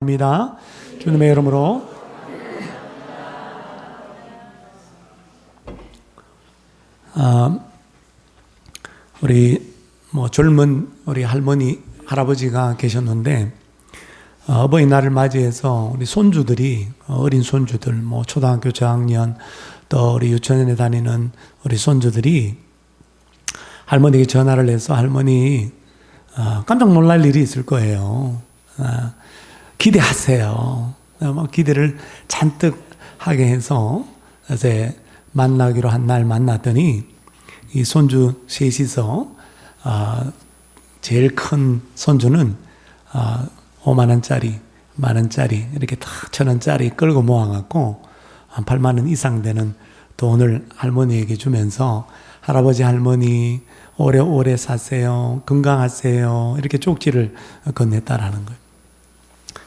입니다. 주님의 이름으로 우리 젊은 우리 할머니 할아버지가 계셨는데 어버이날을 맞이해서 우리 손주들이 어린 손주들 초등학교 저학년 또 우리 유치원에 다니는 우리 손주들이 할머니에게 전화를 해서 할머니 깜짝 놀랄 일이 있을 거예요. 기대하세요. 기대를 잔뜩 하게 해서 이제 만나기로 한 날 만났더니 이 손주 셋이서 제일 큰 손주는 5만 원짜리, 만 원짜리 이렇게 딱 1,000원짜리 끌고 모아갖고 한 8만 원 이상 되는 돈을 할머니에게 주면서 할아버지 할머니 오래오래 사세요, 건강하세요 이렇게 쪽지를 건넸다라는 거예요.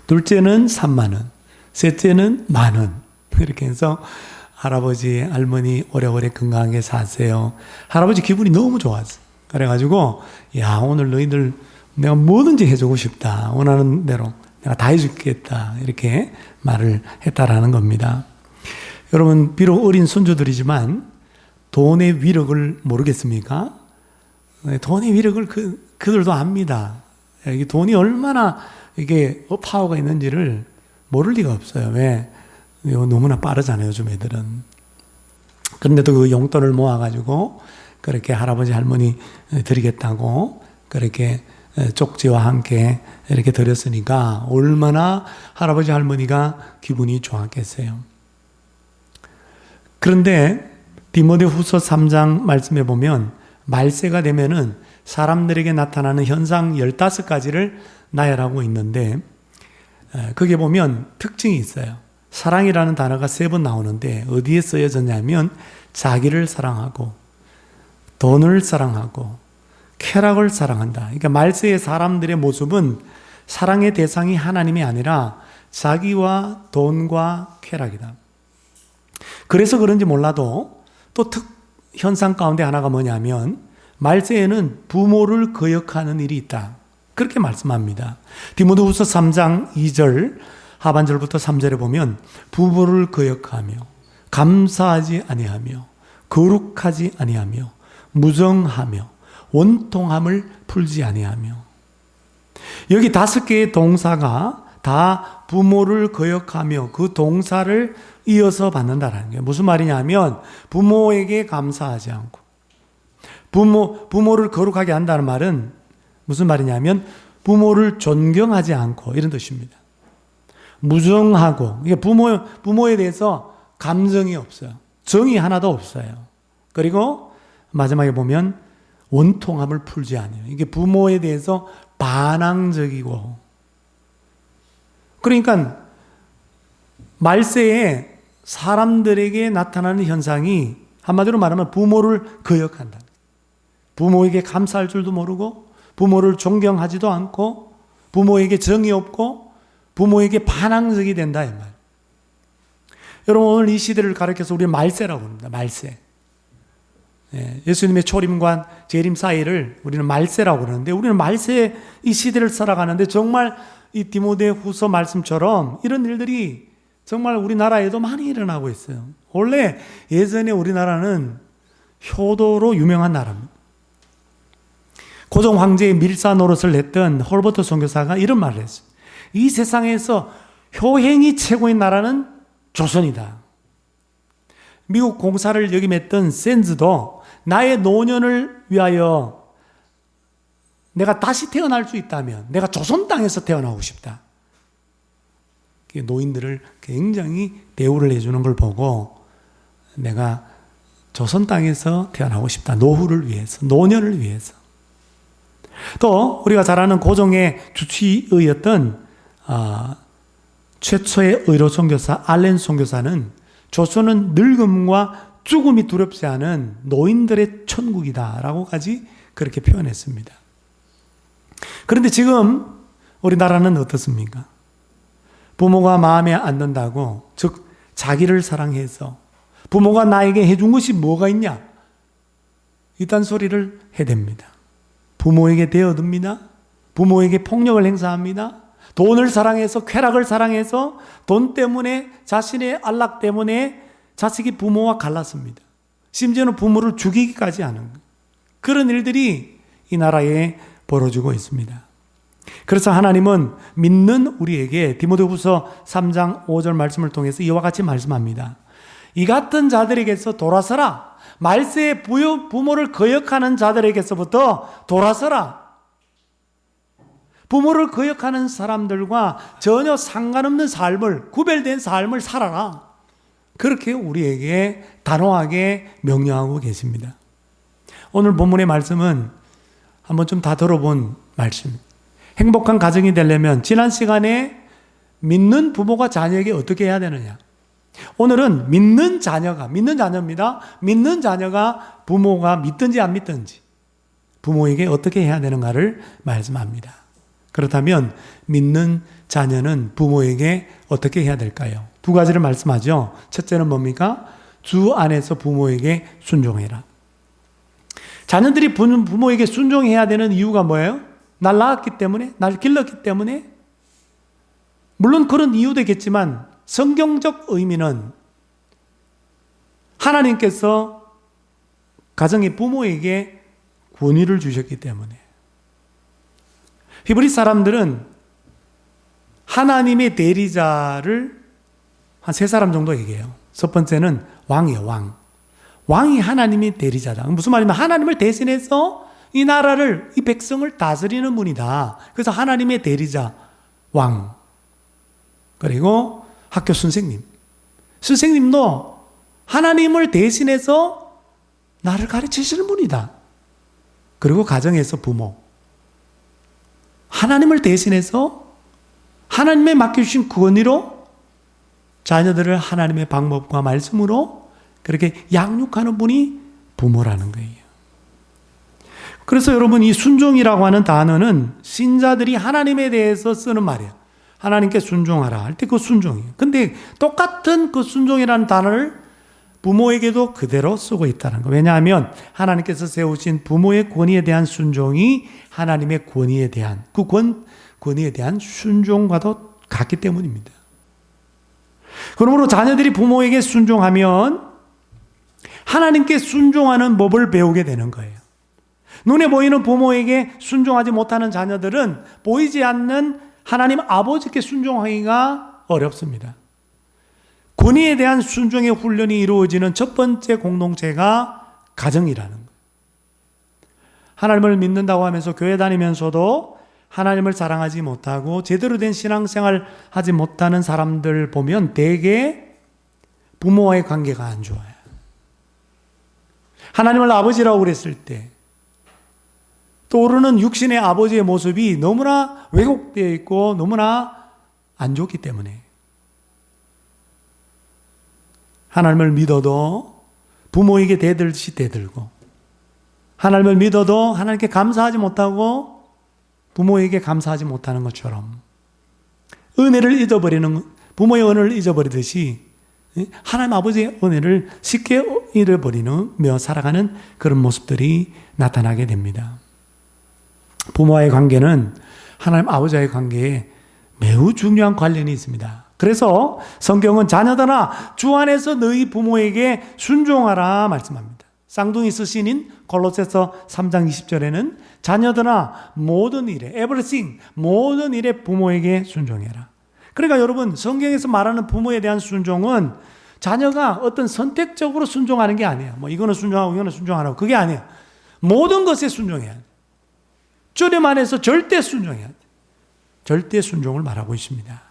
둘째는 3만 원, 셋째는 만 원. 이렇게 해서 할아버지, 할머니 오래오래 건강하게 사세요. 할아버지 기분이 너무 좋았어. 그래가지고 야 오늘 너희들 내가 뭐든지 해주고 싶다. 원하는 대로 내가 다 해주겠다. 이렇게 말을 했다라는 겁니다. 여러분 비록 어린 손주들이지만 돈의 위력을 모르겠습니까? 돈의 위력을 그들도 압니다. 이게 돈이 얼마나 이게 파워가 있는지를 모를 리가 없어요. 왜? 너무나 빠르잖아요, 요즘 애들은. 그런데도 그 용돈을 모아가지고 그렇게 할아버지 할머니 드리겠다고 그렇게 쪽지와 함께 이렇게 드렸으니까 얼마나 할아버지 할머니가 기분이 좋았겠어요. 그런데 디모데후서 3장 말씀해 보면 말세가 되면은 사람들에게 나타나는 현상 15가지를 나열하고 있는데 거기에 보면 특징이 있어요. 사랑이라는 단어가 3번 나오는데 어디에 쓰여졌냐면 자기를 사랑하고 돈을 사랑하고 쾌락을 사랑한다. 그러니까 말세의 사람들의 모습은 사랑의 대상이 하나님이 아니라 자기와 돈과 쾌락이다. 그래서 그런지 몰라도 또 현상 가운데 하나가 뭐냐면 말세에는 부모를 거역하는 일이 있다. 그렇게 말씀합니다. 디모데후서 3장 2절 하반절부터 3절에 보면 부모를 거역하며 감사하지 아니하며 거룩하지 아니하며 무정하며 원통함을 풀지 아니하며 여기 5개의 동사가 다 부모를 거역하며 그 동사를 이어서 받는다는 거예요. 무슨 말이냐면 부모에게 감사하지 않고 부모를 거룩하게 한다는 말은 무슨 말이냐면 부모를 존경하지 않고 이런 뜻입니다. 무정하고 이게 부모에 대해서 감정이 없어요. 정이 하나도 없어요. 그리고 마지막에 보면 원통함을 풀지 않아요. 이게 부모에 대해서 반항적이고 그러니까 말세에 사람들에게 나타나는 현상이 한마디로 말하면 부모를 거역한다. 부모에게 감사할 줄도 모르고 부모를 존경하지도 않고 부모에게 정이 없고 부모에게 반항적이 된다 이 말. 여러분 오늘 이 시대를 가리켜서 우리 말세라고 합니다. 말세. 예수님의 초림과 재림 사이를 우리는 말세라고 그러는데 우리는 말세 이 시대를 살아가는데 정말 이 디모데후서 말씀처럼 이런 일들이 정말 우리나라에도 많이 일어나고 있어요. 원래 예전에 우리나라는 효도로 유명한 나라입니다. 고종 황제의 밀사 노릇을 했던 홀버트 선교사가 이런 말을 했어요. 이 세상에서 효행이 최고인 나라는 조선이다. 미국 공사를 역임했던 샌즈도 나의 노년을 위하여 내가 다시 태어날 수 있다면 내가 조선 땅에서 태어나고 싶다. 노인들을 굉장히 대우를 해주는 걸 보고 내가 조선 땅에서 태어나고 싶다. 노후를 위해서, 노년을 위해서. 또 우리가 잘 아는 고종의 주치의였던 최초의 의로 선교사 알렌 선교사는 조선은 늙음과 죽음이 두렵지 않은 노인들의 천국이다라고까지 그렇게 표현했습니다. 그런데 지금 우리나라는 어떻습니까? 부모가 마음에 안 든다고 즉 자기를 사랑해서 부모가 나에게 해준 것이 뭐가 있냐? 이딴 소리를 해댑니다. 부모에게 대어듭니다. 부모에게 폭력을 행사합니다. 돈을 사랑해서, 쾌락을 사랑해서 돈 때문에, 자신의 안락 때문에 자식이 부모와 갈랐습니다. 심지어는 부모를 죽이기까지 하는 그런 일들이 이 나라에 벌어지고 있습니다. 그래서 하나님은 믿는 우리에게 디모데후서 3장 5절 말씀을 통해서 이와 같이 말씀합니다. 이 같은 자들에게서 돌아서라. 말세에 부모를 거역하는 자들에게서부터 돌아서라. 부모를 거역하는 사람들과 전혀 상관없는 삶을, 구별된 삶을 살아라. 그렇게 우리에게 단호하게 명령하고 계십니다. 오늘 본문의 말씀은 한번 좀 다 들어본 말씀. 행복한 가정이 되려면 지난 시간에 믿는 부모가 자녀에게 어떻게 해야 되느냐. 오늘은 믿는 자녀입니다. 믿는 자녀가 부모가 믿든지 안 믿든지 부모에게 어떻게 해야 되는가를 말씀합니다. 그렇다면 믿는 자녀는 부모에게 어떻게 해야 될까요? 두 가지를 말씀하죠. 첫째는 뭡니까? 주 안에서 부모에게 순종해라. 자녀들이 부모에게 순종해야 되는 이유가 뭐예요? 날 낳았기 때문에? 날 길렀기 때문에? 물론 그런 이유도 있겠지만 성경적 의미는 하나님께서 가정의 부모에게 권위를 주셨기 때문에. 히브리 사람들은 하나님의 대리자를 한 세 사람 정도 얘기해요. 첫 번째는 왕이에요, 왕. 왕이 하나님의 대리자다. 무슨 말이냐면 하나님을 대신해서 이 나라를, 이 백성을 다스리는 분이다. 그래서 하나님의 대리자, 왕. 그리고 학교 선생님. 선생님도 하나님을 대신해서 나를 가르치시는 분이다. 그리고 가정에서 부모. 하나님을 대신해서 하나님의 맡겨주신 권위로 자녀들을 하나님의 방법과 말씀으로 그렇게 양육하는 분이 부모라는 거예요. 그래서 여러분, 이 순종이라고 하는 단어는 신자들이 하나님에 대해서 쓰는 말이에요. 하나님께 순종하라 할 때 그 순종이에요. 근데 똑같은 그 순종이라는 단어를 부모에게도 그대로 쓰고 있다는 거예요. 왜냐하면 하나님께서 세우신 부모의 권위에 대한 순종이 하나님의 권위에 대한 그 권위에 대한 순종과도 같기 때문입니다. 그러므로 자녀들이 부모에게 순종하면 하나님께 순종하는 법을 배우게 되는 거예요. 눈에 보이는 부모에게 순종하지 못하는 자녀들은 보이지 않는 하나님 아버지께 순종하기가 어렵습니다. 권위에 대한 순종의 훈련이 이루어지는 첫 번째 공동체가 가정이라는 거예요. 하나님을 믿는다고 하면서 교회 다니면서도 하나님을 사랑하지 못하고 제대로 된 신앙생활 하지 못하는 사람들 보면 대개 부모와의 관계가 안 좋아요. 하나님을 아버지라고 그랬을 때 떠오르는 육신의 아버지의 모습이 너무나 왜곡되어 있고 너무나 안 좋기 때문에 하나님을 믿어도 부모에게 대들듯이 대들고 하나님을 믿어도 하나님께 감사하지 못하고 부모에게 감사하지 못하는 것처럼 은혜를 잊어버리는, 부모의 은혜를 잊어버리듯이 하나님 아버지의 은혜를 쉽게 잃어버리며 살아가는 그런 모습들이 나타나게 됩니다. 부모와의 관계는 하나님 아버지와의 관계에 매우 중요한 관련이 있습니다. 그래서 성경은 자녀들아 주 안에서 너희 부모에게 순종하라 말씀합니다. 쌍둥이 서신인 골로새서 3장 20절에는 자녀들아 모든 일에 everything 모든 일에 부모에게 순종해라. 그러니까 여러분, 성경에서 말하는 부모에 대한 순종은 자녀가 어떤 선택적으로 순종하는 게 아니에요. 뭐 이거는 순종하고 이거는 순종 안 하고 그게 아니에요. 모든 것에 순종해야 돼. 주님 안에서 절대 순종해야 돼. 절대 순종을 말하고 있습니다.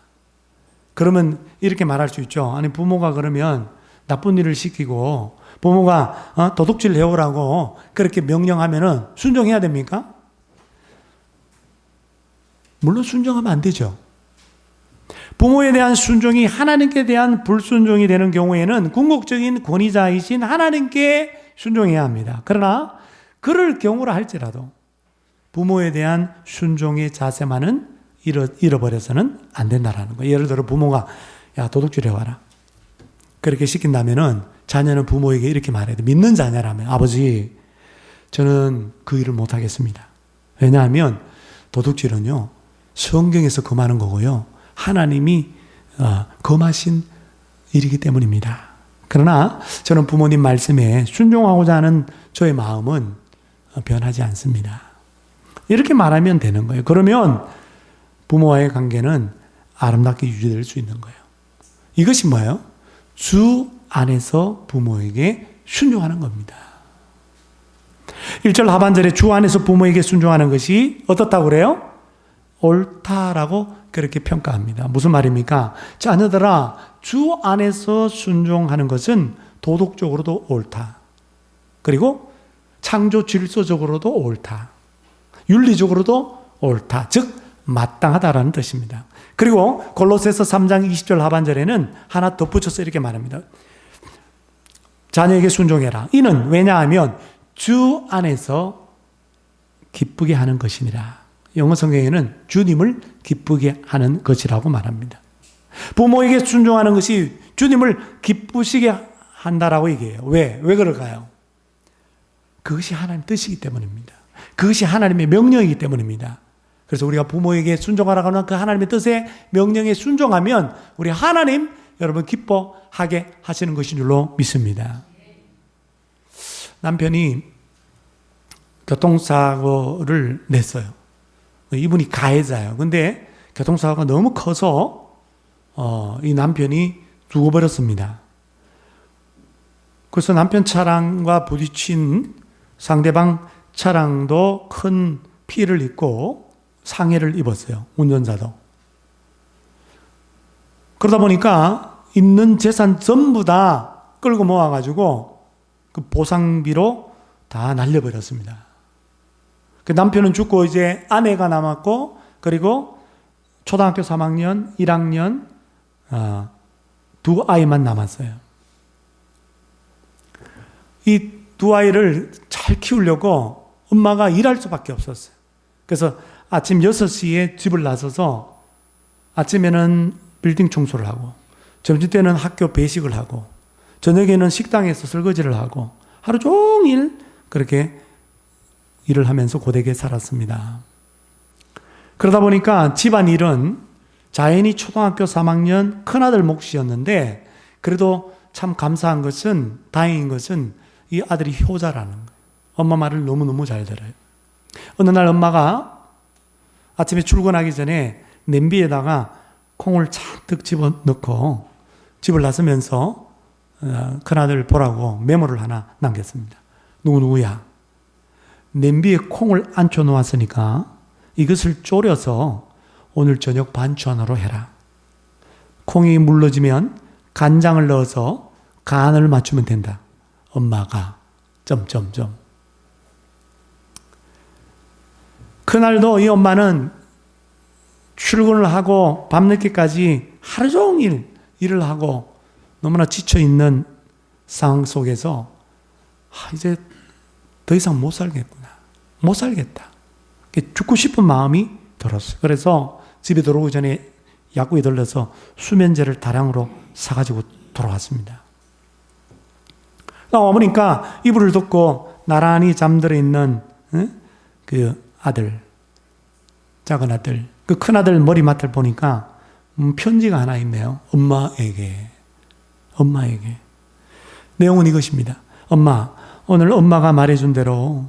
그러면 이렇게 말할 수 있죠. 아니 부모가 그러면 나쁜 일을 시키고 부모가 도둑질 해오라고 그렇게 명령하면은 순종해야 됩니까? 물론 순종하면 안 되죠. 부모에 대한 순종이 하나님께 대한 불순종이 되는 경우에는 궁극적인 권위자이신 하나님께 순종해야 합니다. 그러나 그럴 경우라 할지라도 부모에 대한 순종의 자세만은 잃어버려서는 안 된다라는 거예요. 예를 들어 부모가 야 도둑질 해와라 그렇게 시킨다면은 자녀는 부모에게 이렇게 말해야 돼. 믿는 자녀라면 아버지 저는 그 일을 못하겠습니다. 왜냐하면 도둑질은요 성경에서 금하는 거고요. 하나님이 금하신 일이기 때문입니다. 그러나 저는 부모님 말씀에 순종하고자 하는 저의 마음은 변하지 않습니다. 이렇게 말하면 되는 거예요. 그러면 부모와의 관계는 아름답게 유지될 수 있는 거예요. 이것이 뭐예요? 주 안에서 부모에게 순종하는 겁니다. 1절 하반절에 주 안에서 부모에게 순종하는 것이 어떻다고 그래요? 옳다라고 그렇게 평가합니다. 무슨 말입니까? 자녀들아, 주 안에서 순종하는 것은 도덕적으로도 옳다. 그리고 창조 질서적으로도 옳다. 윤리적으로도 옳다. 즉 마땅하다라는 뜻입니다. 그리고 골로새서 3장 20절 하반절에는 하나 덧붙여서 이렇게 말합니다. 자녀에게 순종해라. 이는 왜냐하면 주 안에서 기쁘게 하는 것이니라. 영어 성경에는 주님을 기쁘게 하는 것이라고 말합니다. 부모에게 순종하는 것이 주님을 기쁘시게 한다라고 얘기해요. 왜 그럴까요? 그것이 하나님의 뜻이기 때문입니다. 그것이 하나님의 명령이기 때문입니다. 그래서 우리가 부모에게 순종하라고 하는 그 하나님의 뜻에 명령에 순종하면 우리 하나님 여러분 기뻐하게 하시는 것인 줄로 믿습니다. 남편이 교통사고를 냈어요. 이분이 가해자예요. 근데 교통사고가 너무 커서 이 남편이 죽어버렸습니다. 그래서 남편 차량과 부딪힌 상대방 차량도 큰 피해를 입고 상해를 입었어요. 운전자도. 그러다 보니까 있는 재산 전부 다 끌고 모아가지고 그 보상비로 다 날려버렸습니다. 그 남편은 죽고 이제 아내가 남았고, 그리고 초등학교 3학년, 1학년 두 아이만 남았어요. 이 두 아이를 잘 키우려고 엄마가 일할 수밖에 없었어요. 그래서 아침 6시에 집을 나서서 아침에는 빌딩 청소를 하고, 점심때는 학교 배식을 하고, 저녁에는 식당에서 설거지를 하고, 하루 종일 그렇게 일을 하면서 고되게 살았습니다. 그러다 보니까 집안일은 자연히 초등학교 3학년 큰아들 몫이었는데, 그래도 참 감사한 것은, 다행인 것은 이 아들이 효자라는 거예요. 엄마 말을 너무너무 잘 들어요. 어느 날 엄마가 아침에 출근하기 전에 냄비에다가 콩을 잔뜩 집어넣고 집을 나서면서 큰아들 보라고 메모를 하나 남겼습니다. 누구누구야, 냄비에 콩을 앉혀 놓았으니까 이것을 졸여서 오늘 저녁 반찬으로 해라. 콩이 물러지면 간장을 넣어서 간을 맞추면 된다. 엄마가 그날도 이 엄마는 출근을 하고 밤늦게까지 하루 종일 일을 하고 너무나 지쳐있는 상황 속에서 이제 더 이상 못 살겠구나. 못 살겠다. 죽고 싶은 마음이 들었어요. 그래서 집에 들어오기 전에 약국에 들러서 수면제를 다량으로 사가지고 돌아왔습니다. 어머니까 이불을 덮고 나란히 잠들어 있는 그 아들, 작은 아들, 그 큰 아들 머리맡을 보니까 편지가 하나 있네요. 엄마에게. 내용은 이것입니다. 엄마, 오늘 엄마가 말해준 대로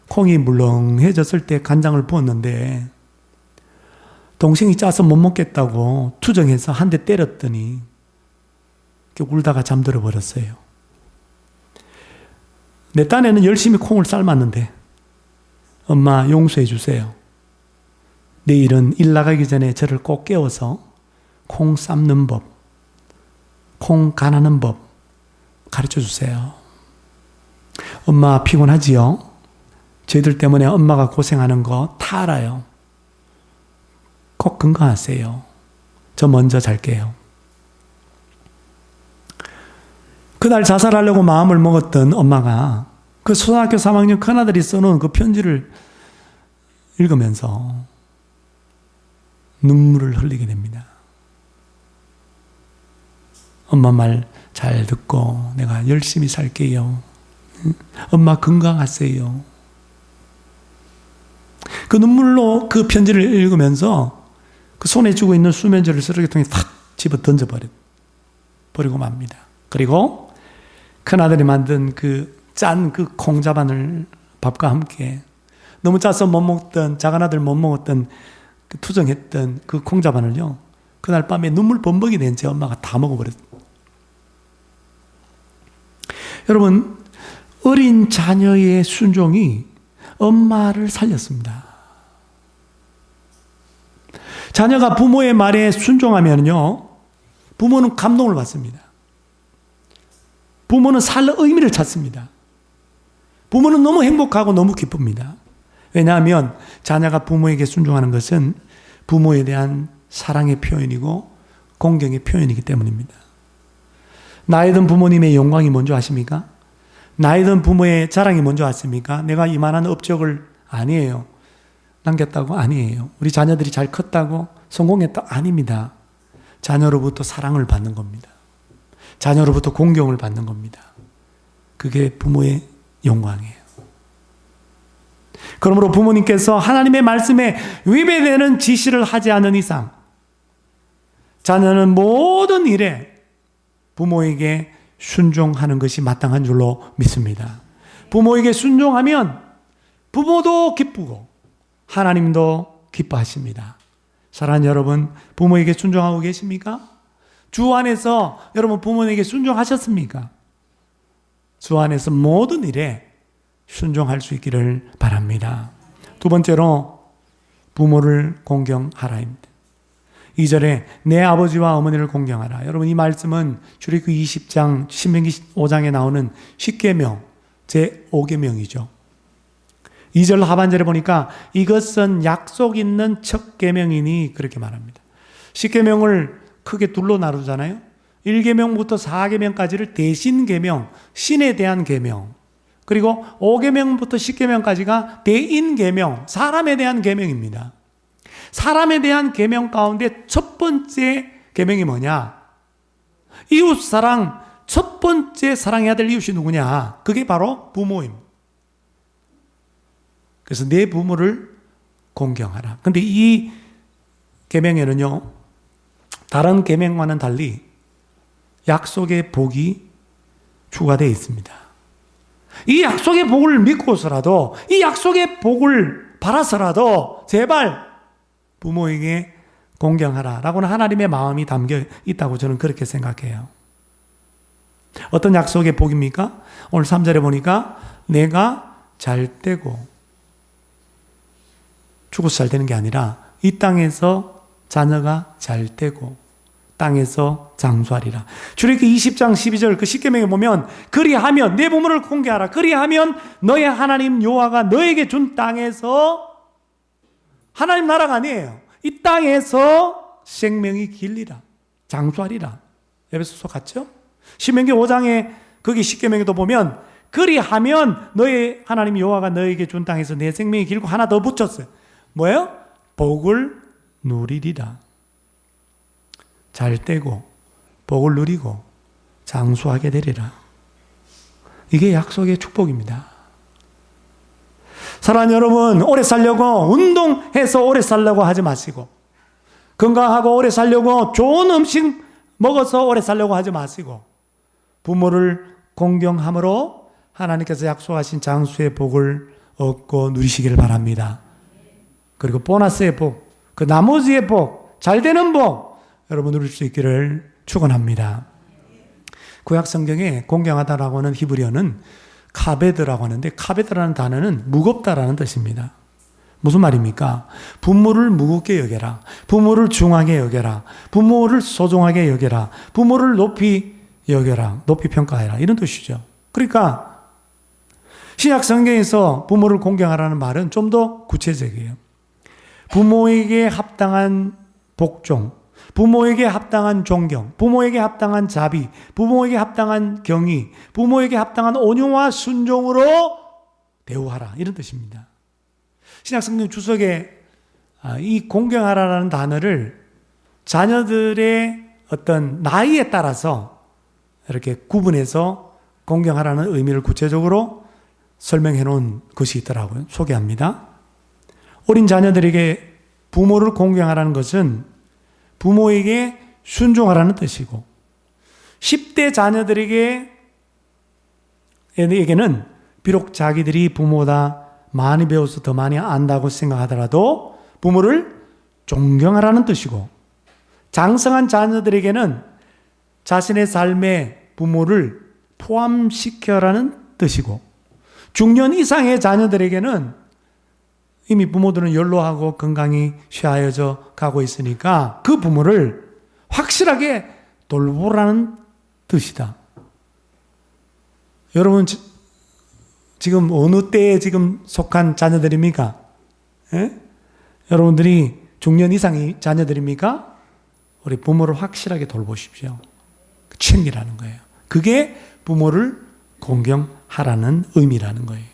콩이 물렁해졌을 때 간장을 부었는데 동생이 짜서 못 먹겠다고 투정해서 한 대 때렸더니 울다가 잠들어 버렸어요. 내 딴에는 열심히 콩을 삶았는데 엄마 용서해 주세요. 내일은 일 나가기 전에 저를 꼭 깨워서 콩 삶는 법, 콩 간하는 법 가르쳐 주세요. 엄마 피곤하지요? 저희들 때문에 엄마가 고생하는 거 다 알아요. 꼭 건강하세요. 저 먼저 잘게요. 그날 자살하려고 마음을 먹었던 엄마가 그 초등학교 3학년 큰아들이 써놓은 그 편지를 읽으면서 눈물을 흘리게 됩니다. 엄마 말 잘 듣고 내가 열심히 살게요. 엄마 건강하세요. 그 눈물로 그 편지를 읽으면서 그 손에 쥐고 있는 수면제를 쓰레기통에 탁 집어 버리고 맙니다. 그리고 큰아들이 만든 짠 콩자반을 밥과 함께 너무 짜서 못 먹던, 작은아들 못 먹었던 투정했던 그 콩자반을요, 그날 밤에 눈물 범벅이 된 제 엄마가 다 먹어버렸어요. 여러분, 어린 자녀의 순종이 엄마를 살렸습니다. 자녀가 부모의 말에 순종하면요, 부모는 감동을 받습니다. 부모는 살 의미를 찾습니다. 부모는 너무 행복하고 너무 기쁩니다. 왜냐하면 자녀가 부모에게 순종하는 것은 부모에 대한 사랑의 표현이고 공경의 표현이기 때문입니다. 나이 든 부모님의 영광이 뭔지 아십니까? 나이 든 부모의 자랑이 뭔지 아십니까? 내가 이만한 업적을 아니에요. 남겼다고? 아니에요. 우리 자녀들이 잘 컸다고? 성공했다? 아닙니다. 자녀로부터 사랑을 받는 겁니다. 자녀로부터 공경을 받는 겁니다. 그게 부모의 영광이에요. 그러므로 부모님께서 하나님의 말씀에 위배되는 지시를 하지 않는 이상 자녀는 모든 일에 부모에게 순종하는 것이 마땅한 줄로 믿습니다. 부모에게 순종하면 부모도 기쁘고 하나님도 기뻐하십니다. 사랑하는 여러분, 부모에게 순종하고 계십니까? 주 안에서 여러분 부모에게 순종하셨습니까? 주 안에서 모든 일에 순종할 수 있기를 바랍니다. 두 번째로 부모를 공경하라입니다. 2절에 내 아버지와 어머니를 공경하라. 여러분, 이 말씀은 출애굽기 20장 신명기 5장에 나오는 10계명 제5계명이죠. 2절 하반절에 보니까 이것은 약속 있는 첫 계명이니 그렇게 말합니다. 10계명을 크게 둘로 나누잖아요. 1계명부터 4계명까지를 대신 계명, 신에 대한 계명, 그리고 5계명부터 10계명까지가 대인 계명, 사람에 대한 계명입니다. 사람에 대한 계명 가운데 첫 번째 계명이 뭐냐? 이웃 사랑, 첫 번째 사랑해야 될 이웃이 누구냐? 그게 바로 부모입니다. 그래서 내 부모를 공경하라. 근데 이 계명에는요, 다른 계명과는 달리 약속의 복이 추가되어 있습니다. 이 약속의 복을 믿고서라도, 이 약속의 복을 바라서라도 제발 부모에게 공경하라라고는 하나님의 마음이 담겨 있다고 저는 그렇게 생각해요. 어떤 약속의 복입니까? 오늘 3절에 보니까 내가 잘 되고 죽어서 잘 되는 게 아니라 이 땅에서 자녀가 잘 되고 땅에서 장수하리라. 출애굽기 20장 12절 그 10계명에 보면 그리하면 내 부모를 공경하라. 그리하면 너의 하나님 여호와가 너에게 준 땅에서, 하나님 나라가 아니에요, 이 땅에서 생명이 길리라, 장수하리라. 에베소서 같죠? 신명기 5장에 거기 10계명에도 보면 그리하면 너의 하나님 여호와가 너에게 준 땅에서 내 생명이 길고 하나 더 붙였어요. 뭐예요? 복을 누리리라. 잘 되고 복을 누리고 장수하게 되리라. 이게 약속의 축복입니다. 사랑하는 여러분, 오래 살려고 운동해서 오래 살려고 하지 마시고, 건강하고 오래 살려고 좋은 음식 먹어서 오래 살려고 하지 마시고, 부모를 공경함으로 하나님께서 약속하신 장수의 복을 얻고 누리시기를 바랍니다. 그리고 보너스의 복, 그 나머지의 복, 잘 되는 복 여러분 누릴 수 있기를 축원합니다. 구약 성경에 공경하다라고 하는 히브리어는 카베드라고 하는데, 카베드라는 단어는 무겁다라는 뜻입니다. 무슨 말입니까? 부모를 무겁게 여겨라, 부모를 중하게 여겨라, 부모를 소중하게 여겨라, 부모를 높이 여겨라, 높이 평가해라, 이런 뜻이죠. 그러니까 신약 성경에서 부모를 공경하라는 말은 좀 더 구체적이에요. 부모에게 합당한 복종, 부모에게 합당한 존경, 부모에게 합당한 자비, 부모에게 합당한 경의, 부모에게 합당한 온유와 순종으로 대우하라, 이런 뜻입니다. 신약성경 주석에 이 공경하라라는 단어를 자녀들의 어떤 나이에 따라서 이렇게 구분해서 공경하라는 의미를 구체적으로 설명해 놓은 것이 있더라고요. 소개합니다. 어린 자녀들에게 부모를 공경하라는 것은 부모에게 순종하라는 뜻이고 10대 자녀들에게는 비록 자기들이 부모보다 많이 배워서 더 많이 안다고 생각하더라도 부모를 존경하라는 뜻이고 장성한 자녀들에게는 자신의 삶에 부모를 포함시켜라는 뜻이고 중년 이상의 자녀들에게는 이미 부모들은 연로하고 건강히 쉬어져 가고 있으니까 그 부모를 확실하게 돌보라는 뜻이다. 여러분 지금 어느 때에 지금 속한 자녀들입니까? 예? 여러분들이 중년 이상의 자녀들입니까? 우리 부모를 확실하게 돌보십시오. 챙기라는 거예요. 그게 부모를 공경하라는 의미라는 거예요.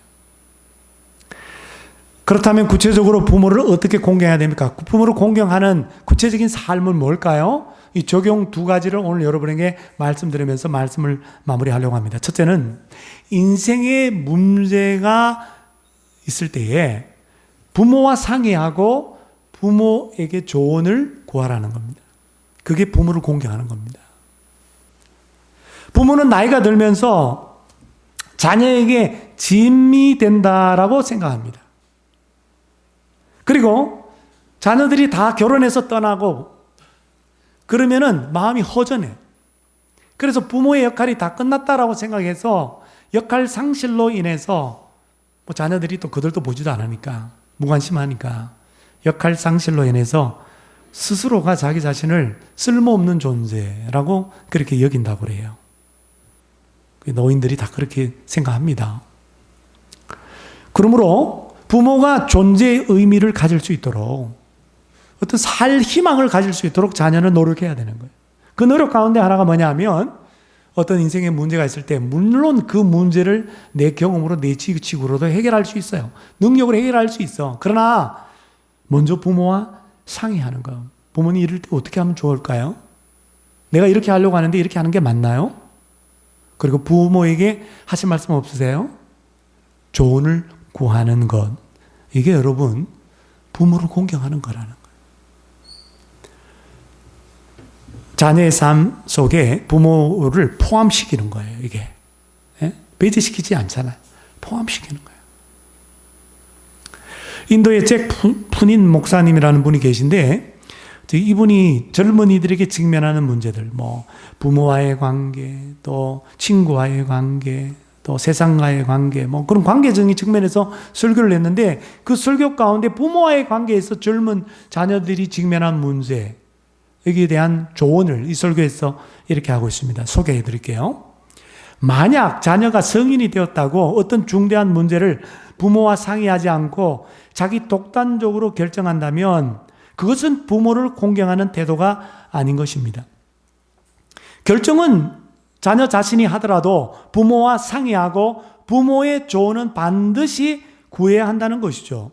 그렇다면 구체적으로 부모를 어떻게 공경해야 됩니까? 부모를 공경하는 구체적인 삶은 뭘까요? 이 적용 두 가지를 오늘 여러분에게 말씀드리면서 말씀을 마무리하려고 합니다. 첫째는 인생의 문제가 있을 때에 부모와 상의하고 부모에게 조언을 구하라는 겁니다. 그게 부모를 공경하는 겁니다. 부모는 나이가 들면서 자녀에게 짐이 된다라고 생각합니다. 그리고 자녀들이 다 결혼해서 떠나고 그러면은 마음이 허전해. 그래서 부모의 역할이 다 끝났다라고 생각해서 역할 상실로 인해서 뭐 자녀들이 또 그들도 보지도 않으니까 무관심하니까 역할 상실로 인해서 스스로가 자기 자신을 쓸모없는 존재라고 그렇게 여긴다고 그래요. 노인들이 다 그렇게 생각합니다. 그러므로 부모가 존재의 의미를 가질 수 있도록 어떤 살 희망을 가질 수 있도록 자녀는 노력해야 되는 거예요. 그 노력 가운데 하나가 뭐냐면 어떤 인생에 문제가 있을 때 물론 그 문제를 내 경험으로 내 지식으로도 해결할 수 있어요. 능력으로 해결할 수 있어. 그러나 먼저 부모와 상의하는 거. 부모님 이럴 때 어떻게 하면 좋을까요? 내가 이렇게 하려고 하는데 이렇게 하는 게 맞나요? 그리고 부모에게 하실 말씀 없으세요? 조언을 구하는 것. 이게 여러분 부모를 공경하는 거라는 거예요. 자녀의 삶 속에 부모를 포함시키는 거예요. 이게 배제시키지 않잖아요. 포함시키는 거예요. 인도의 잭 푸닌 목사님이라는 분이 계신데 이분이 젊은이들에게 직면하는 문제들, 뭐 부모와의 관계, 또 친구와의 관계, 또 세상과의 관계, 뭐 그런 관계적인 측면에서 설교를 했는데 그 설교 가운데 부모와의 관계에서 젊은 자녀들이 직면한 문제, 여기에 대한 조언을 이 설교에서 이렇게 하고 있습니다. 소개해 드릴게요. 만약 자녀가 성인이 되었다고 어떤 중대한 문제를 부모와 상의하지 않고 자기 독단적으로 결정한다면 그것은 부모를 공경하는 태도가 아닌 것입니다. 결정은 자녀 자신이 하더라도 부모와 상의하고 부모의 조언은 반드시 구해야 한다는 것이죠.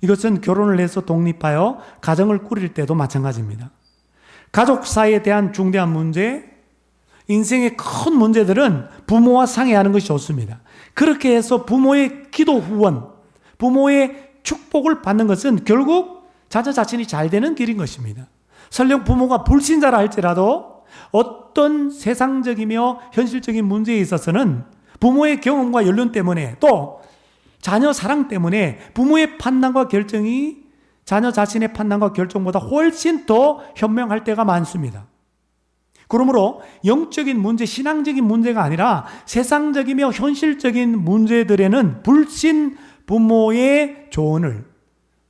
이것은 결혼을 해서 독립하여 가정을 꾸릴 때도 마찬가지입니다. 가족 사이에 대한 중대한 문제, 인생의 큰 문제들은 부모와 상의하는 것이 좋습니다. 그렇게 해서 부모의 기도 후원, 부모의 축복을 받는 것은 결국 자녀 자신이 잘 되는 길인 것입니다. 설령 부모가 불신자라 할지라도 어떤 세상적이며 현실적인 문제에 있어서는 부모의 경험과 연륜 때문에 또 자녀 사랑 때문에 부모의 판단과 결정이 자녀 자신의 판단과 결정보다 훨씬 더 현명할 때가 많습니다. 그러므로 영적인 문제, 신앙적인 문제가 아니라 세상적이며 현실적인 문제들에는 불신 부모의 조언을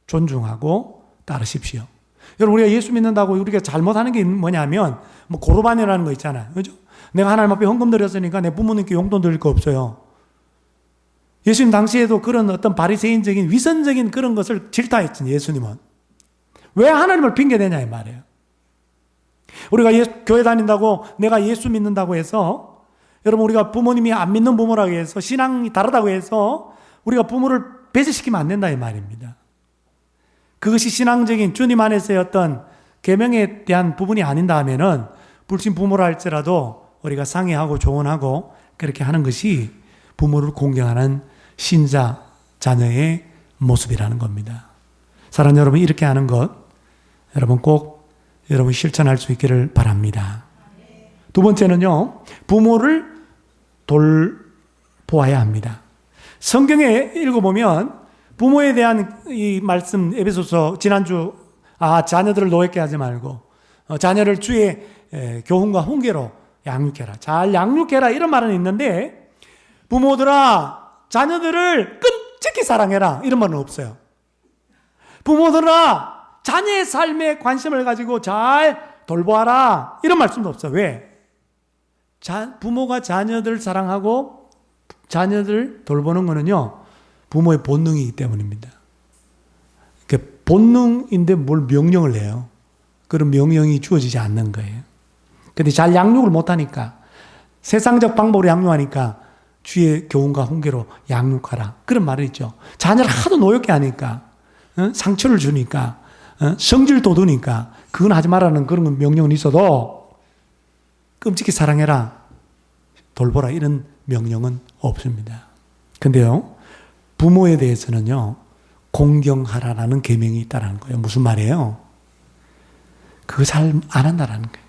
존중하고 따르십시오. 여러분, 우리가 예수 믿는다고 우리가 잘못하는 게 뭐냐면 뭐 고르반이라는 거 있잖아요. 그죠? 내가 하나님 앞에 헌금 드렸으니까 내 부모님께 용돈 드릴 거 없어요. 예수님 당시에도 그런 어떤 바리새인적인 위선적인 그런 것을 질타했죠. 예수님은. 왜 하나님을 핑계대냐 이 말이에요. 우리가 교회 다닌다고 내가 예수 믿는다고 해서 여러분 우리가 부모님이 안 믿는 부모라고 해서 신앙이 다르다고 해서 우리가 부모를 배제시키면 안 된다 이 말입니다. 그것이 신앙적인 주님 안에서의 어떤 계명에 대한 부분이 아닌다 하면은 불신 부모라 할지라도 우리가 상의하고 조언하고 그렇게 하는 것이 부모를 공경하는 신자 자녀의 모습이라는 겁니다. 사랑하는 여러분, 이렇게 하는 것 여러분 꼭 여러분 실천할 수 있기를 바랍니다. 두 번째는요, 부모를 돌보아야 합니다. 성경에 읽어보면 부모에 대한 이 말씀, 에베소서 지난주 자녀들을 노엽게 하지 말고 자녀를 주의 교훈과 훈계로 양육해라, 잘 양육해라, 이런 말은 있는데 부모들아 자녀들을 끔찍히 사랑해라, 이런 말은 없어요. 부모들아 자녀의 삶에 관심을 가지고 잘 돌보아라, 이런 말씀도 없어요. 왜? 부모가 자녀들 사랑하고 자녀들 돌보는 거는요, 부모의 본능이기 때문입니다. 본능인데 뭘 명령을 해요? 그런 명령이 주어지지 않는 거예요. 근데 잘 양육을 못하니까, 세상적 방법으로 양육하니까 주의 교훈과 훈계로 양육하라, 그런 말이 있죠. 자녀를 하도 노엽게 하니까, 상처를 주니까, 성질 돋우니까 그건 하지 말라는 그런 명령은 있어도 끔찍히 사랑해라, 돌보라, 이런 명령은 없습니다. 근데요, 부모에 대해서는요, 공경하라라는 계명이 있다는 거예요. 무슨 말이에요? 그거 잘 안 한다라는 거예요.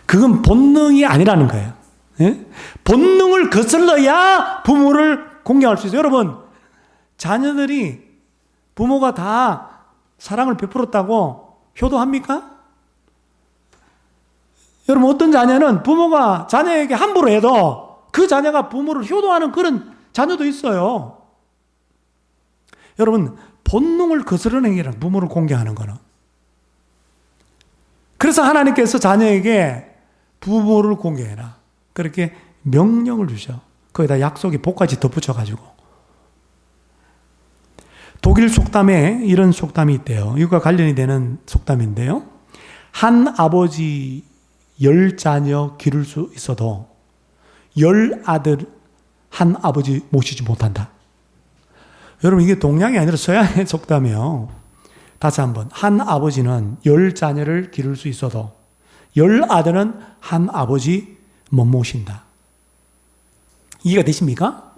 그건 본능이 아니라는 거예요. 예? 본능을 거슬러야 부모를 공경할 수 있어요. 여러분, 자녀들이 부모가 다 사랑을 베풀었다고 효도합니까? 여러분, 어떤 자녀는 부모가 자녀에게 함부로 해도 그 자녀가 부모를 효도하는 그런 자녀도 있어요. 여러분, 본능을 거스르는 게 부모를 공경하는 거는. 그래서 하나님께서 자녀에게 부모를 공경해라, 그렇게 명령을 주셔. 거기다 약속이 복까지 덧붙여가지고. 독일 속담에 이런 속담이 있대요. 이것과 관련이 되는 속담인데요. 한 아버지 10자녀 기를 수 있어도 10아들 한 아버지 모시지 못한다. 여러분, 이게 동양이 아니라 서양의 속담이에요. 다시 한번, 한 아버지는 10자녀를 기를 수 있어도 10아들은 한 아버지 못 모신다. 이해가 되십니까?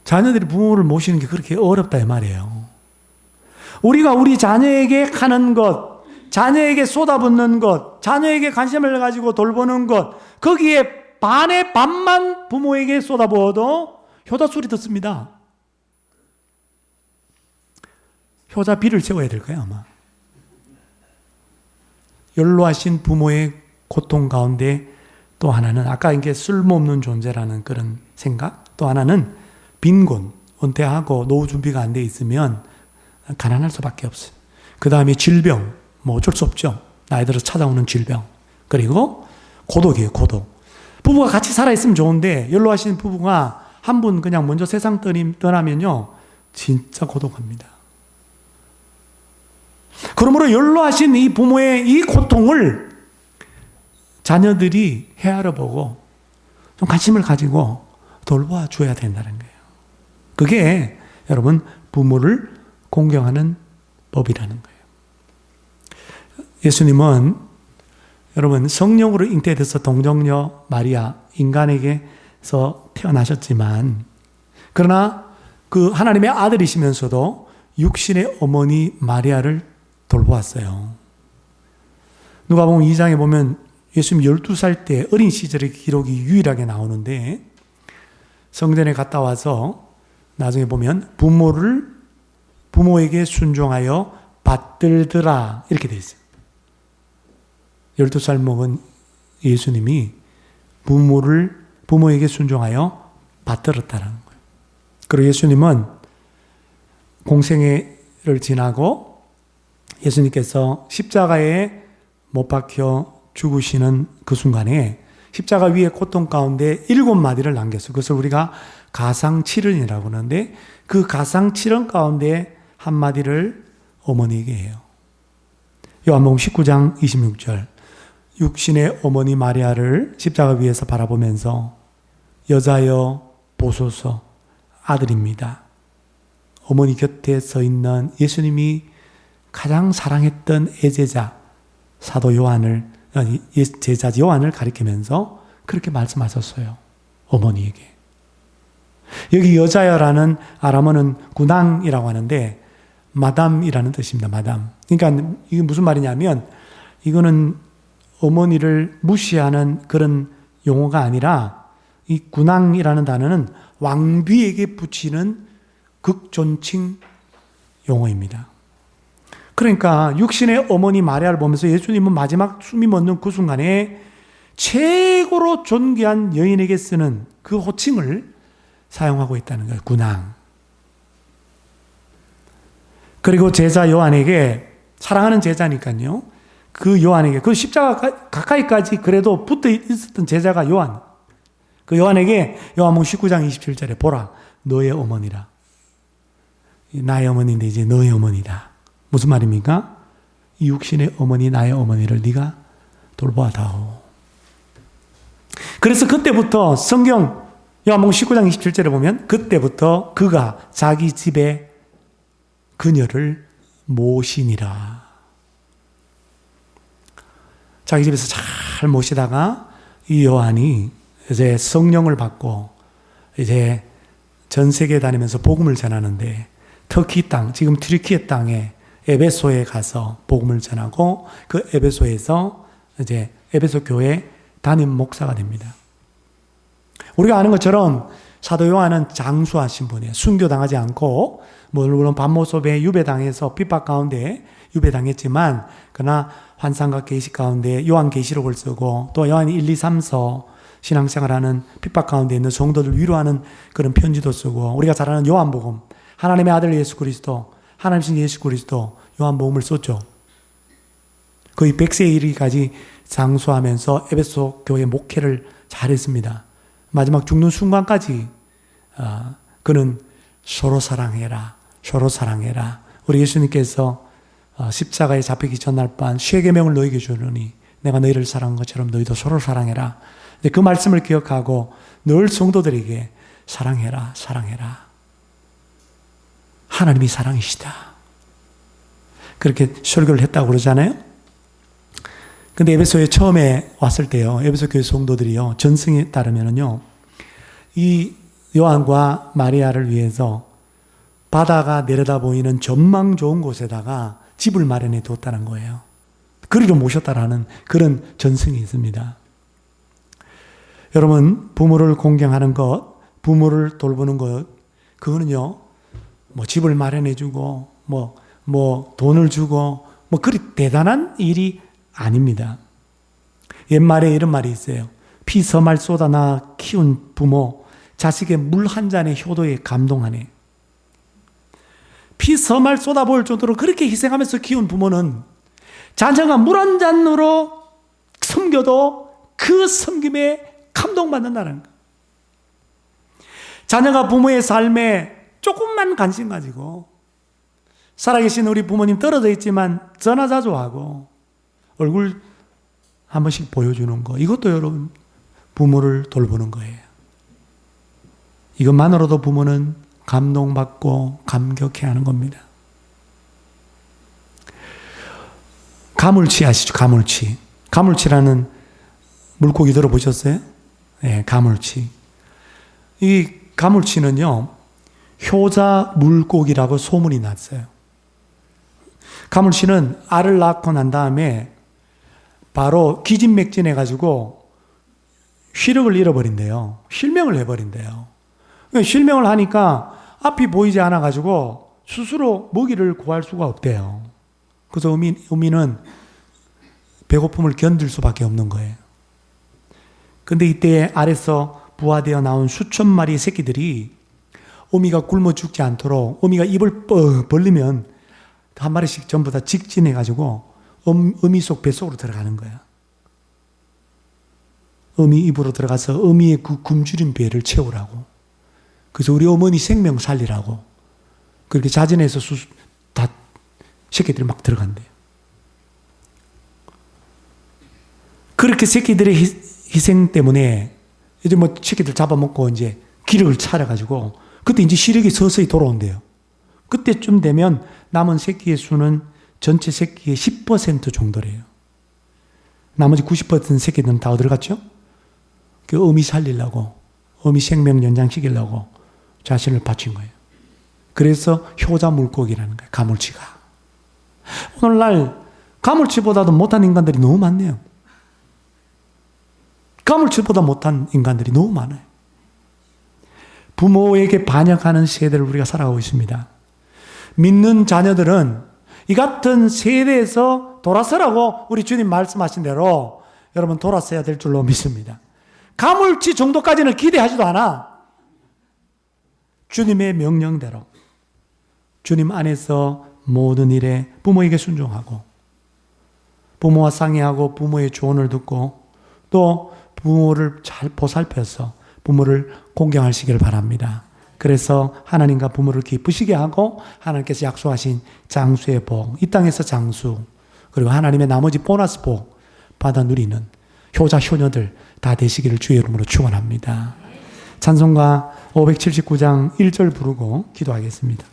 자녀들이 부모를 모시는 게 그렇게 어렵다 이 말이에요. 우리가 우리 자녀에게 하는 것, 자녀에게 쏟아붓는 것, 자녀에게 관심을 가지고 돌보는 것, 거기에 반의 반만 부모에게 쏟아부어도 효자소리 듣습니다. 효자 비를 세워야 될 거예요, 아마. 연로하신 부모의 고통 가운데 또 하나는, 아까 이게 쓸모없는 존재라는 그런 생각, 또 하나는 빈곤, 은퇴하고 노후 준비가 안 돼 있으면 가난할 수밖에 없어요. 그 다음에 질병, 뭐 어쩔 수 없죠. 나이 들어서 찾아오는 질병. 그리고 고독이에요, 고독. 부부가 같이 살아있으면 좋은데 연로하신 부부가 한 분 그냥 먼저 세상 떠나면요, 진짜 고독합니다. 그러므로 연로하신 이 부모의 이 고통을 자녀들이 헤아려 보고 좀 관심을 가지고 돌봐 줘야 된다는 거예요. 그게 여러분 부모를 공경하는 법이라는 거예요. 예수님은 여러분 성령으로 잉태돼서 동정녀 마리아 인간에게서 태어나셨지만, 그러나 그 하나님의 아들이시면서도 육신의 어머니 마리아를 돌보았어요. 누가복음 2장에 보면 예수님 12살 때 어린 시절의 기록이 유일하게 나오는데, 성전에 갔다 와서 나중에 보면 부모에게 순종하여 받들더라 이렇게 되어 있어요. 12살 먹은 예수님이 부모에게 순종하여 받들었다는 거예요. 그리고 예수님은 공생애를 지나고 예수님께서 십자가에 못 박혀 죽으시는 그 순간에 십자가 위에 고통 가운데 7마디를 남겼어요. 그것을 우리가 가상칠언이라고 하는데, 그 가상칠언 가운데 한마디를 어머니에게 해요. 요한복음 19장 26절, 육신의 어머니 마리아를 십자가 위에서 바라보면서 여자여 보소서 아들입니다. 어머니 곁에 서 있는 예수님이 가장 사랑했던 애제자 사도 제자 요한을 가리키면서 그렇게 말씀하셨어요. 어머니에게. 여기 여자여라는 아람어는 구낭이라고 하는데 마담이라는 뜻입니다. 마담. 그러니까 이게 무슨 말이냐면 이거는 어머니를 무시하는 그런 용어가 아니라 이 구낭이라는 단어는 왕비에게 붙이는 극존칭 용어입니다. 그러니까 육신의 어머니 마리아를 보면서 예수님은 마지막 숨이 멎는 그 순간에 최고로 존귀한 여인에게 쓰는 그 호칭을 사용하고 있다는 거예요. 구낭. 그리고 제자 요한에게, 사랑하는 제자니까요, 그 요한에게, 그 십자가 가까이까지 그래도 붙어 있었던 제자가 요한, 그 요한에게 요한복음 19장 27절에 보라 너의 어머니라. 나의 어머니인데 이제 너의 어머니다. 무슨 말입니까? 이 육신의 어머니 나의 어머니를 네가 돌보아다오. 그래서 그때부터 성경 요한복음 19장 27절에 보면 그때부터 그가 자기 집에 그녀를 모시니라. 자기 집에서 잘 모시다가 이 요한이 이제 성령을 받고 이제 전 세계 다니면서 복음을 전하는데 터키 땅, 지금 튀르키예 땅에 에베소에 가서 복음을 전하고 그 에베소에서 이제 에베소 교회 담임 목사가 됩니다. 우리가 아는 것처럼 사도 요한은 장수하신 분이에요. 순교당하지 않고 물론 반모sob에 유배당해서 핍박 가운데 유배당했지만 그러나 환상과 계시 가운데 요한계시록을 쓰고 또 요한 1, 2, 3서 신앙생활하는 핍박 가운데 있는 성도들 위로하는 그런 편지도 쓰고 우리가 잘 아는 요한복음, 하나님의 아들 예수 그리스도, 하나님신 예수 그리스도 요한복음을 썼죠. 거의 100세에 이르기까지 장수하면서 에베소 교회 목회를 잘했습니다. 마지막 죽는 순간까지 그는 서로 사랑해라, 서로 사랑해라. 우리 예수님께서 십자가에 잡히기 전날 밤 세 계명을 너희에게 주노니 내가 너희를 사랑한 것처럼 너희도 서로 사랑해라. 그 말씀을 기억하고 늘 성도들에게 사랑해라, 사랑해라. 하나님이 사랑이시다. 그렇게 설교를 했다고 그러잖아요. 근데 에베소에 처음에 왔을 때요, 에베소 교회 성도들이요, 전승에 따르면은요, 이 요한과 마리아를 위해서 바다가 내려다 보이는 전망 좋은 곳에다가 집을 마련해 뒀다는 거예요. 그리로 모셨다라는 그런 전승이 있습니다. 여러분, 부모를 공경하는 것, 부모를 돌보는 것, 그거는요, 뭐 집을 마련해 주고, 뭐 돈을 주고, 뭐 그리 대단한 일이 아닙니다. 옛말에 이런 말이 있어요. 피 서말 쏟아나 키운 부모, 자식의 물 한 잔의 효도에 감동하네. 피 서말 쏟아부을 정도로 그렇게 희생하면서 키운 부모는 자녀가 물 한 잔으로 섬겨도 그 섬김에 감동받는다는 거. 자녀가 부모의 삶에 조금만 관심 가지고 살아계신 우리 부모님 떨어져 있지만 전화 자주 하고 얼굴 한 번씩 보여주는 거, 이것도 여러분 부모를 돌보는 거예요. 이것만으로도 부모는 감동받고 감격해하는 겁니다. 가물치 아시죠? 가물치. 가물치라는 물고기 들어보셨어요? 네, 가물치. 이 가물치는요, 효자 물고기라고 소문이 났어요. 가물치는 알을 낳고 난 다음에 바로 기진맥진해가지고 시력을 잃어버린대요. 실명을 해버린대요. 실명을 하니까 앞이 보이지 않아가지고 스스로 먹이를 구할 수가 없대요. 그래서 어미는 배고픔을 견딜 수밖에 없는 거예요. 근데 이때 알에서 부화되어 나온 수천 마리의 새끼들이 어미가 굶어 죽지 않도록 어미가 입을 뻑 벌리면 한 마리씩 전부 다 직진해가지고 어미 속 뱃속으로 들어가는 거야. 어미 입으로 들어가서 어미의 그 굶주린 배를 채우라고. 그래서 우리 어머니 생명 살리라고. 그렇게 자진해서 다 새끼들이 막 들어간대요. 그렇게 새끼들의 희생 때문에 이제 뭐 새끼들 잡아먹고 이제 기력을 차려가지고 그때 이제 시력이 서서히 돌아온대요. 그때쯤 되면 남은 새끼의 수는 전체 새끼의 10% 정도래요. 나머지 90% 새끼들은 다 어디로 갔죠? 그 어미 살리려고, 어미 생명 연장시키려고 자신을 바친 거예요. 그래서 효자 물고기라는 거예요. 가물치가. 오늘날 가물치보다도 못한 인간들이 너무 많네요. 가물치보다 못한 인간들이 너무 많아요. 부모에게 반역하는 세대를 우리가 살아가고 있습니다. 믿는 자녀들은 이 같은 세대에서 돌아서라고 우리 주님 말씀하신 대로 여러분 돌아서야 될 줄로 믿습니다. 가물치 정도까지는 기대하지도 않아. 주님의 명령대로 주님 안에서 모든 일에 부모에게 순종하고 부모와 상의하고 부모의 조언을 듣고 또 부모를 잘 보살펴서 부모를 공경하시길 바랍니다. 그래서 하나님과 부모를 기쁘시게 하고 하나님께서 약속하신 장수의 복, 이 땅에서 장수, 그리고 하나님의 나머지 보너스 복 받아 누리는 효자 효녀들 다 되시기를 주의 이름으로 축원합니다. 찬송가 579장 1절 부르고 기도하겠습니다.